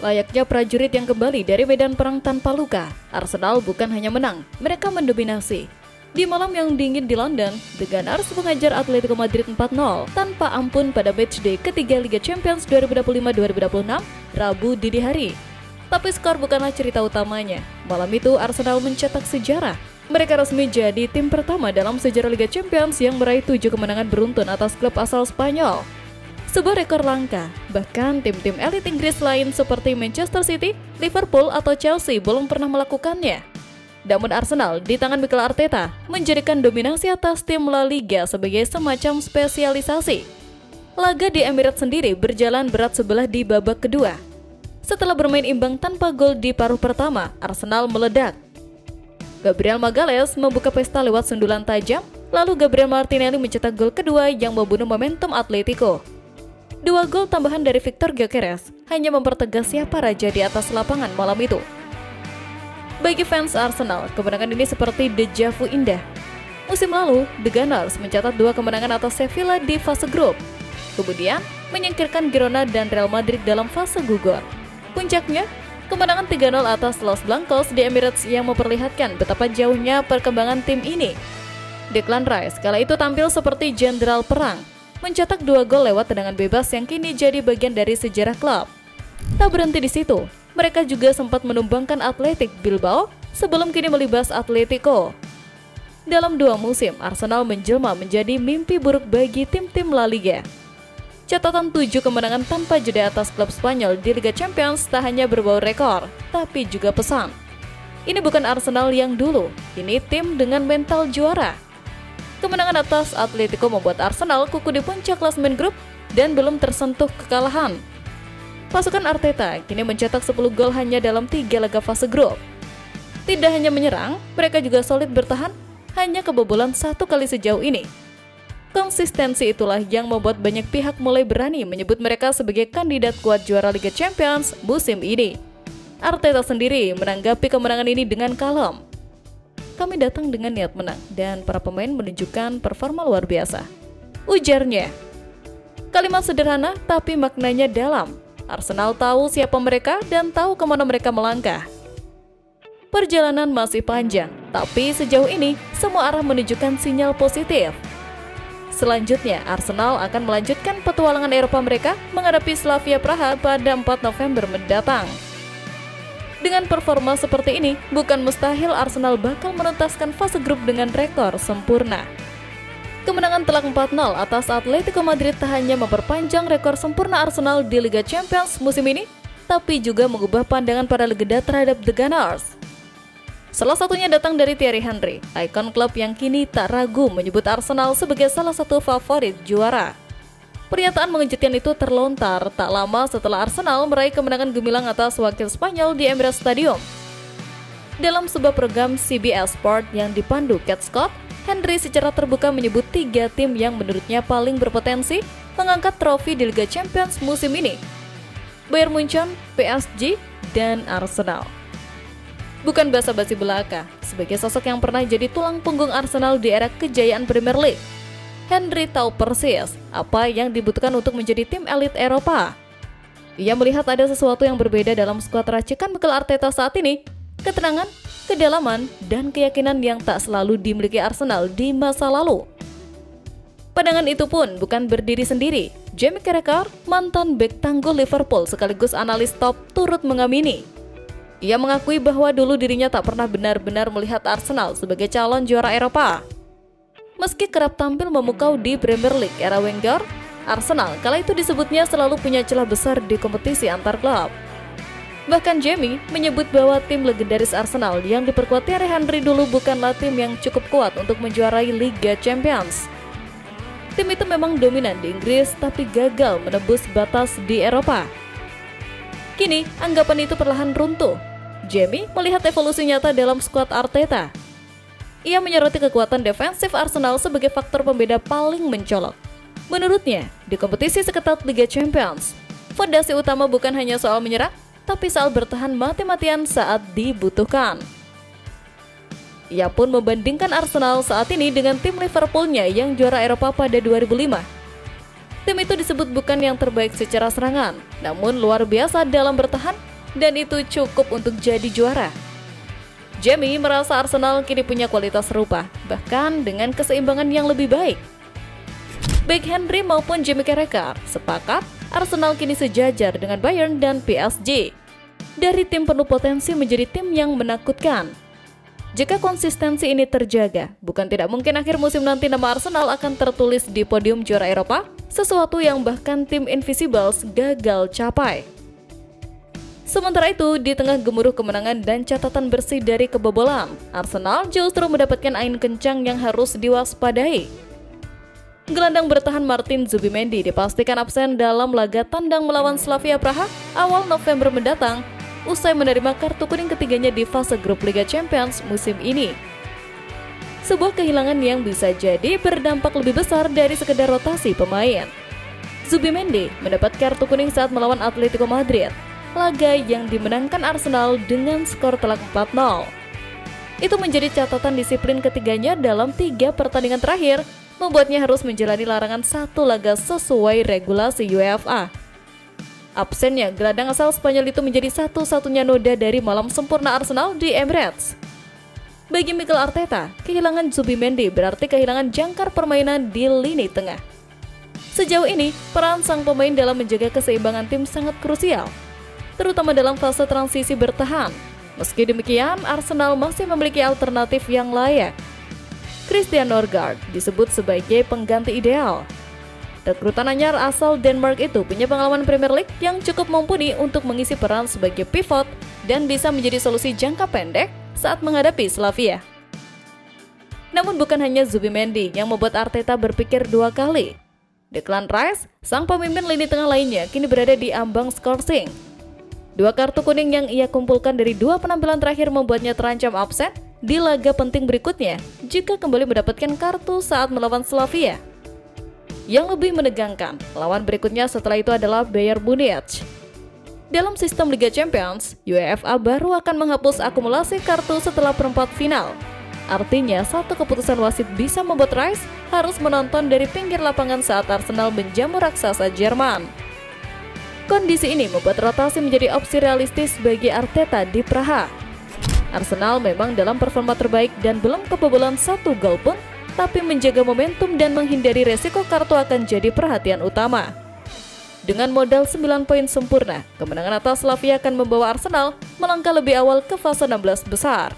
Layaknya prajurit yang kembali dari medan perang tanpa luka, Arsenal bukan hanya menang, mereka mendominasi. Di malam yang dingin di London, The Gunners mengajar Atletico Madrid 4-0 tanpa ampun pada matchday ketiga Liga Champions 2025-2026, Rabu dini hari. Tapi skor bukanlah cerita utamanya. Malam itu Arsenal mencetak sejarah. Mereka resmi jadi tim pertama dalam sejarah Liga Champions yang meraih 7 kemenangan beruntun atas klub asal Spanyol. Sebuah rekor langka, bahkan tim-tim elit Inggris lain seperti Manchester City, Liverpool, atau Chelsea belum pernah melakukannya. Namun Arsenal di tangan Mikel Arteta menjadikan dominasi atas tim La Liga sebagai semacam spesialisasi. Laga di Emirates sendiri berjalan berat sebelah di babak kedua. Setelah bermain imbang tanpa gol di paruh pertama, Arsenal meledak. Gabriel Magalhaes membuka pesta lewat sundulan tajam, lalu Gabriel Martinelli mencetak gol kedua yang membunuh momentum Atletico. 2 gol tambahan dari Victor Gyökeres hanya mempertegas siapa raja di atas lapangan malam itu. Bagi fans Arsenal, kemenangan ini seperti deja vu indah. Musim lalu, The Gunners mencatat 2 kemenangan atas Sevilla di fase grup. Kemudian, menyingkirkan Girona dan Real Madrid dalam fase gugur. Puncaknya, kemenangan 3-0 atas Los Blancos di Emirates yang memperlihatkan betapa jauhnya perkembangan tim ini. Declan Rice kala itu tampil seperti jenderal perang, mencetak 2 gol lewat tendangan bebas yang kini jadi bagian dari sejarah klub. Tak berhenti di situ, mereka juga sempat menumbangkan Athletic Bilbao sebelum kini melibas Atletico. Dalam 2 musim, Arsenal menjelma menjadi mimpi buruk bagi tim-tim La Liga. Catatan 7 kemenangan tanpa jeda atas klub Spanyol di Liga Champions tak hanya berbau rekor, tapi juga pesan. Ini bukan Arsenal yang dulu, ini tim dengan mental juara. Kemenangan atas Atletico membuat Arsenal kuku di puncak klasemen grup dan belum tersentuh kekalahan. Pasukan Arteta kini mencetak 10 gol hanya dalam 3 laga fase grup. Tidak hanya menyerang, mereka juga solid bertahan, hanya kebobolan 1 kali sejauh ini. Konsistensi itulah yang membuat banyak pihak mulai berani menyebut mereka sebagai kandidat kuat juara Liga Champions musim ini. Arteta sendiri menanggapi kemenangan ini dengan kalem. Kami datang dengan niat menang dan para pemain menunjukkan performa luar biasa, ujarnya. Kalimat sederhana tapi maknanya dalam. Arsenal tahu siapa mereka dan tahu kemana mereka melangkah. Perjalanan masih panjang, tapi sejauh ini semua arah menunjukkan sinyal positif. Selanjutnya, Arsenal akan melanjutkan petualangan Eropa mereka menghadapi Slavia Praha pada 4 November mendatang. Dengan performa seperti ini, bukan mustahil Arsenal bakal menuntaskan fase grup dengan rekor sempurna. Kemenangan telak 4-0 atas Atletico Madrid tak hanya memperpanjang rekor sempurna Arsenal di Liga Champions musim ini, tapi juga mengubah pandangan para legenda terhadap The Gunners. Salah satunya datang dari Thierry Henry, ikon klub yang kini tak ragu menyebut Arsenal sebagai salah satu favorit juara. Pernyataan mengejutkan itu terlontar tak lama setelah Arsenal meraih kemenangan gemilang atas wakil Spanyol di Emirates Stadium. Dalam sebuah program CBS Sport yang dipandu Cat Scott, Henry secara terbuka menyebut 3 tim yang menurutnya paling berpotensi mengangkat trofi di Liga Champions musim ini: Bayern Munchen, PSG, dan Arsenal. Bukan basa-basi belaka, sebagai sosok yang pernah jadi tulang punggung Arsenal di era kejayaan Premier League, Henry tahu persis apa yang dibutuhkan untuk menjadi tim elit Eropa. Ia melihat ada sesuatu yang berbeda dalam skuad racikan Mikel Arteta saat ini: ketenangan, kedalaman, dan keyakinan yang tak selalu dimiliki Arsenal di masa lalu. Pandangan itu pun bukan berdiri sendiri. Jamie Carragher, mantan bek tangguh Liverpool sekaligus analis top, turut mengamini. Ia mengakui bahwa dulu dirinya tak pernah benar-benar melihat Arsenal sebagai calon juara Eropa. Meski kerap tampil memukau di Premier League era Wenger, Arsenal kala itu disebutnya selalu punya celah besar di kompetisi antar klub. Bahkan Jamie menyebut bahwa tim legendaris Arsenal yang diperkuat Thierry Henry dulu bukanlah tim yang cukup kuat untuk menjuarai Liga Champions. Tim itu memang dominan di Inggris tapi gagal menembus batas di Eropa. Kini, anggapan itu perlahan runtuh. Jamie melihat evolusi nyata dalam skuad Arteta. Ia menyoroti kekuatan defensif Arsenal sebagai faktor pembeda paling mencolok. Menurutnya, di kompetisi seketat Liga Champions, fondasi utama bukan hanya soal menyerang, tapi soal bertahan mati-matian saat dibutuhkan. Ia pun membandingkan Arsenal saat ini dengan tim Liverpoolnya yang juara Eropa pada 2005. Tim itu disebut bukan yang terbaik secara serangan, namun luar biasa dalam bertahan dan itu cukup untuk jadi juara. Jamie merasa Arsenal kini punya kualitas serupa, bahkan dengan keseimbangan yang lebih baik. Baik Henry maupun Jamie Carragher sepakat Arsenal kini sejajar dengan Bayern dan PSG. Dari tim penuh potensi menjadi tim yang menakutkan. Jika konsistensi ini terjaga, bukan tidak mungkin akhir musim nanti nama Arsenal akan tertulis di podium juara Eropa, sesuatu yang bahkan tim Invisibles gagal capai. Sementara itu, di tengah gemuruh kemenangan dan catatan bersih dari kebobolan, Arsenal justru mendapatkan angin kencang yang harus diwaspadai. Gelandang bertahan Martin Zubimendi dipastikan absen dalam laga tandang melawan Slavia Praha awal November mendatang, usai menerima kartu kuning ketiganya di fase grup Liga Champions musim ini. Sebuah kehilangan yang bisa jadi berdampak lebih besar dari sekedar rotasi pemain. Zubimendi mendapat kartu kuning saat melawan Atletico Madrid, laga yang dimenangkan Arsenal dengan skor telak 4-0. Itu menjadi catatan disiplin ketiganya dalam 3 pertandingan terakhir, membuatnya harus menjalani larangan 1 laga sesuai regulasi UEFA. Absennya gelandang asal Spanyol itu menjadi satu-satunya noda dari malam sempurna Arsenal di Emirates. Bagi Mikel Arteta, kehilangan Zubimendi berarti kehilangan jangkar permainan di lini tengah. Sejauh ini, peran sang pemain dalam menjaga keseimbangan tim sangat krusial, terutama dalam fase transisi bertahan. Meski demikian, Arsenal masih memiliki alternatif yang layak. Christian Norgard disebut sebagai pengganti ideal. Rekrutan anyar asal Denmark itu punya pengalaman Premier League yang cukup mumpuni untuk mengisi peran sebagai pivot dan bisa menjadi solusi jangka pendek saat menghadapi Slavia. Namun bukan hanya Zubimendi yang membuat Arteta berpikir 2 kali. Declan Rice, sang pemimpin lini tengah lainnya, kini berada di ambang scoring. 2 kartu kuning yang ia kumpulkan dari 2 penampilan terakhir membuatnya terancam absen di laga penting berikutnya jika kembali mendapatkan kartu saat melawan Slavia. Yang lebih menegangkan, lawan berikutnya setelah itu adalah Bayern Munich. Dalam sistem Liga Champions, UEFA baru akan menghapus akumulasi kartu setelah perempat final. Artinya, satu keputusan wasit bisa membuat Rice harus menonton dari pinggir lapangan saat Arsenal menjamu raksasa Jerman. Kondisi ini membuat rotasi menjadi opsi realistis bagi Arteta di Praha. Arsenal memang dalam performa terbaik dan belum kebobolan 1 gol pun, tapi menjaga momentum dan menghindari resiko kartu akan jadi perhatian utama. Dengan modal 9 poin sempurna, kemenangan atas Slavia akan membawa Arsenal melangkah lebih awal ke fase 16 besar.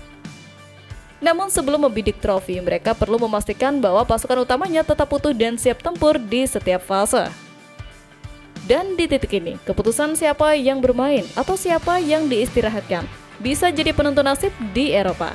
Namun sebelum membidik trofi, mereka perlu memastikan bahwa pasukan utamanya tetap utuh dan siap tempur di setiap fase. Dan di titik ini, keputusan siapa yang bermain atau siapa yang diistirahatkan bisa jadi penentu nasib di Eropa.